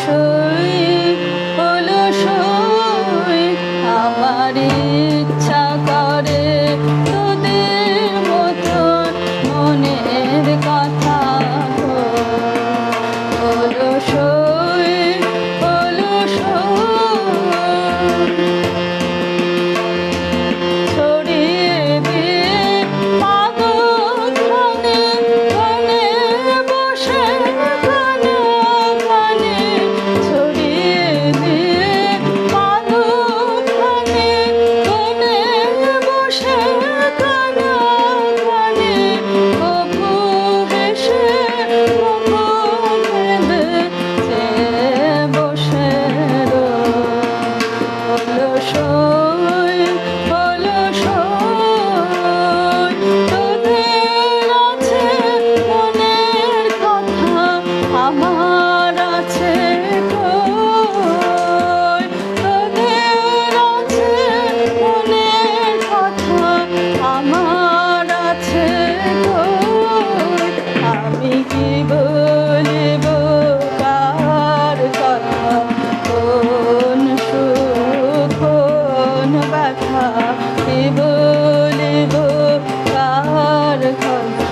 অলসই অলসই আমার ইচ্ছা করে তোদের মতন মনের কথা অলসই অলসই ছড়িয়ে দিয়ে পাগল খানে খানে বসে খানে খানে ছড়িয়ে দিয়ে পাগল খানে খানে বসে খানে খানে কভু হেসে কভু ভেবে সে বসে অলসই অলসই তোদের আছে মনের কথা আমার আছে কই তোদের আছে মনের কথা আমার আছে কই আমি কি বলিব কার কথা কোন সুখ কোন ব্যথা কি বলিব কার কথা